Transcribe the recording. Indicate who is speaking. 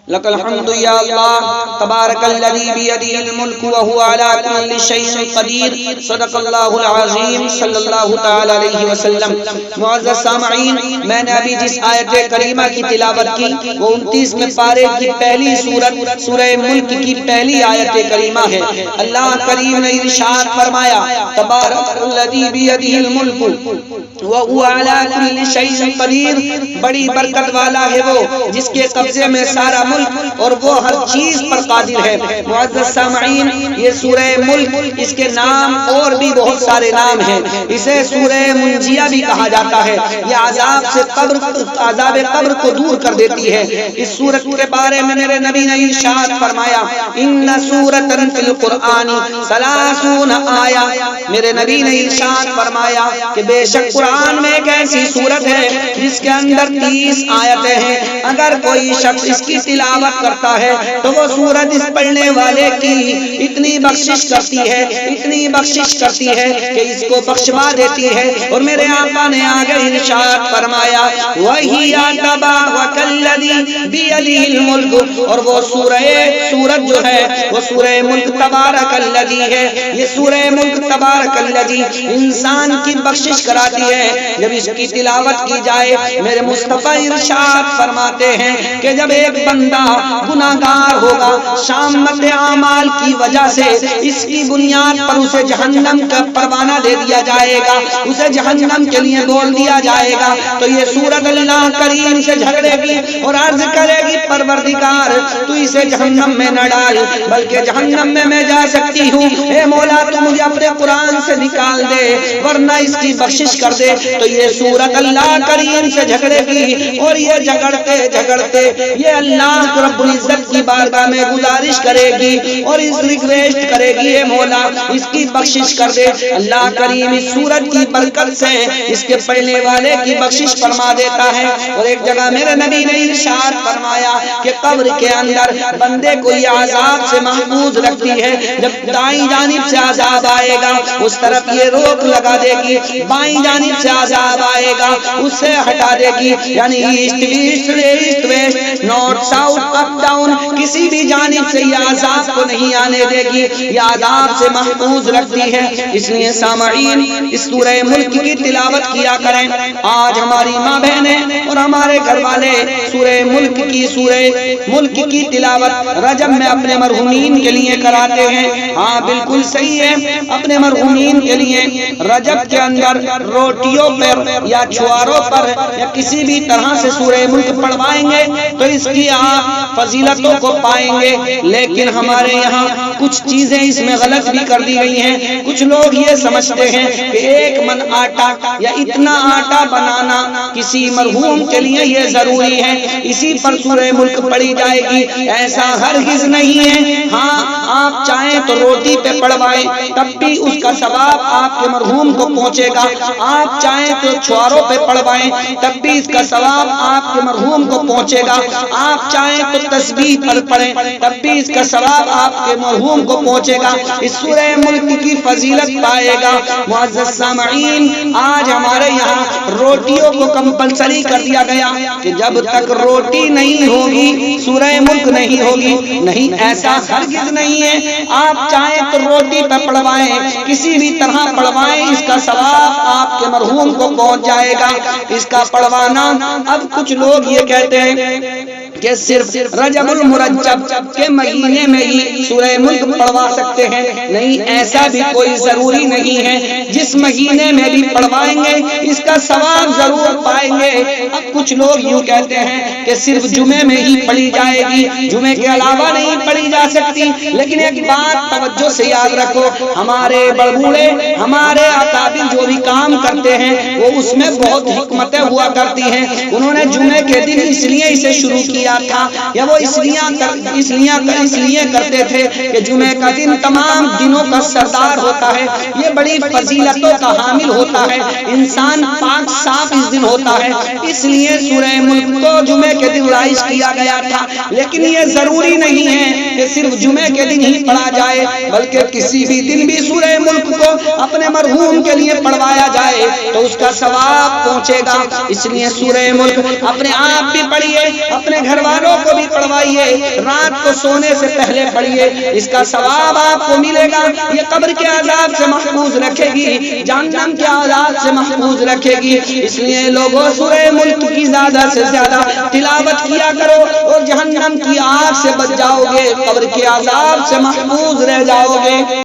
Speaker 1: لك الحمد يا الله تبارك الذي بيده الملك وهو على كل شيء قدير صدق الله العظيم صلی اللہ تعالی علیہ وسلم۔ معزز سامعین، میں نے ابھی جس آیت کریمہ کی تلاوت کی وہ 29 پارے کی پہلی سورت سورہ ملک کی پہلی آیت کریمہ ہے۔ اللہ کریم نے ارشاد فرمایا تبارک الذی بیدہ الملک وهو على كل شيء قدیر، بڑی برکت والا ہے وہ جس کے قبضے میں سارا ملک اور وہ ہر چیز پر قادر ہے۔ معزز سامعین، یہ سورہ ملک، اس کے نام اور بھی بہت سارے نام ہیں۔ اسے سورہ منجیہ بھی کہا جاتا ہے۔ یہ عذاب قبر کو دور کر دیتی ہے۔ اس سورت کے بارے میں میرے نبی نے ارشاد فرمایا ان سورۃ فی القرآن 30 آیہ، میرے نبی نے ارشاد فرمایا کہ بے شک قرآن میں ایک ایسی سورت ہے جس کے اندر 30 آیتیں ہیں۔ اگر کوئی شخص اس کی تلاوت کرتا ہے تو وہ سورت اس پڑھنے والے کی اتنی بخشش کرتی ہے، اتنی بخشش کرتی ہے کہ اس کو بخشوا دیتی ہے۔ اور میرے آقا نے آگے ارشاد فرمایا وَهِيَ تَبَارَكَ الَّذِي بِيَدِهِ الْمُلْكُ، اور وہ سورت جو ہے وہ سورہ ملک تبارک الذی ہے۔ یہ سورہ ملک تبارک الذی انسان کی بخشش کراتی ہے جب اس کی تلاوت کی جائے۔ میرے مصطفیٰ ارشاد فرماتے ہیں کہ جب ایک بندہ گناہگار ہوگا، شامت اعمال کی وجہ سے اس کی بنیاد پر اسے جہنم کا پروانہ دے دیا جائے گا، اسے جہنم کے لیے بول دیا جائے گا، تو یہ سورت اللہ کریم سے جھگڑے گی اور عرض کرے گی پروردگار تو اسے جہنم میں نہ ڈال بلکہ جہنم میں میں جا سکتی ہوں، اے مولا تو مجھے اپنے قرآن سے نکال دے ورنہ اس کی بخشش کر دے۔ تو یہ سورت اللہ کریم سے جھگڑے گی اور یہ جھگڑتے جھگڑتے یہ اللہ رب العزت کی بارگاہ میں گزارش کرے گی اور اس ریکویسٹ کرے گی اے مولا اس کی بخشش کر دے۔ اللہ کریم اس سورت کی برکت سے اس کے پڑھنے والے کی بخشش فرما دیتا ہے۔ اور ایک جگہ میرے نبی نے ارشاد فرمایا کہ قبر کے اندر بندے کو یہ عذاب سے محفوظ رکھتی ہے، جب دائیں جانب سے عذاب آئے گا اس طرف یہ روک لگا دے گی، بائیں جانب سے عذاب آئے گا اسے ہٹا دے گی، یعنی east west north south up down کسی بھی جانب سے یہ عذاب کو نہیں آنے دے گی، یہ عذاب سے محفوظ رکھتی ہے۔ اس لیے سامعین اس سورہ ملک کی تلاوت کیا کریں۔ آج ہماری ماں بہنیں اور ہمارے گھر والے سورہ ملک کی تلاوت رجب میں اپنے مرحومین کے لیے کراتے ہیں۔ ہاں بالکل صحیح ہے، اپنے مرحومین کے لیے رجب کے اندر روٹیوں پر یا چھواروں پر یا کسی بھی طرح سے سورہ ملک پڑھوائیں گے تو اس کی آپ فضیلتوں کو پائیں گے۔ لیکن ہمارے یہاں کچھ چیزیں اس میں غلط بھی کر دی گئی ہیں۔ کچھ لوگ یہ سمجھتے ہیں کہ 1 من آٹا یا اتنا آٹا بنانا کسی مرحوم کے لیے یہ ضروری ہے، اسی پر سورہ ملک پڑھی جائے گی، ایسا ہرگز نہیں ہے۔ ہاں آپ چاہیں تو روٹی پہ پڑھوائیں تب بھی اس کا ثواب آپ کے مرحوم کو پہنچے گا، آپ چاہیں تو چھواروں پہ پڑھوائیں تب بھی اس کا ثواب آپ کے مرحوم کو پہنچے گا، آپ چاہیں تو تسبیح پر پڑھیں تب بھی اس کا ثواب آپ کے مرحوم کو پہنچے گا، اس سورہ ملک کی فضیلت پائے گا۔ معزز سامعین، آج ہمارے یہاں روٹیوں کو کمپلسری کر دیا گیا کہ جب تک روٹی نہیں ہوگی سورہ ملک نہیں ہوگی۔ نہیں، ایسا ہرگز نہیں ہے، آپ چاہیں تو روٹی پہ پڑھوائیں، کسی بھی طرح پڑھوائیں، اس کا ثواب آپ کے مرحوم کو پہنچ جائے گا۔ اس کا پڑھوانا، اب کچھ لوگ یہ کہتے ہیں کہ صرف رجب المرجب کے مہینے میں ہی سورہ ملک پڑھوا سکتے ہیں۔ نہیں، ایسا بھی کوئی ضروری نہیں ہے، جس مہینے میں بھی پڑھوائیں گے اس کا ثواب ضرور پائیں گے۔ اب کچھ لوگ یوں کہتے ہیں کہ صرف جمعے میں ہی پڑھی جائے گی، جمعے کے علاوہ نہیں پڑھی جا سکتی۔ لیکن ایک بات توجہ سے یاد رکھو، ہمارے بڑبوڑے، ہمارے اکابر جو بھی کام کرتے ہیں وہ اس میں بہت حکمتیں ہوا کرتی ہیں۔ انہوں نے جمعے کے دن اس لیے اسے شروع کیا تھا یا وہ اس لیے کرتے تھے کہ جمعے کا دن تمام دنوں کا سردار ہوتا ہے، یہ بڑی فضیلتوں کا حامل ہوتا ہے، انسان پاک صاف اس دن ہوتا ہے، اس لیے سورہ ملک کو جمعے کے دن رائج کیا گیا تھا۔ لیکن یہ ضروری نہیں ہے کہ صرف جمعے کے دن ہی پڑھا جائے، بلکہ کسی بھی دن بھی سورہ ملک کو اپنے مرحوم کے لیے پڑھوایا جائے تو اس کا ثواب پہنچے گا۔ اس لیے سورہ ملک اپنے آپ بھی پڑھیے، اپنے گھر والوں کو بھی پڑھوائیے، رات کو سونے سے پہلے پڑھیے، اس کا ثواب آپ کو ملے گا۔ یہ قبر کے عذاب سے محفوظ رکھے گی، جہنم کے عذاب سے محفوظ رکھے گی۔ اس لیے لوگوں سورہ ملک کی زیادہ سے زیادہ تلاوت کیا کرو اور جہنم کی آگ سے بچ جاؤ گے، قبر کے عذاب سے محفوظ رہ جاؤ گے۔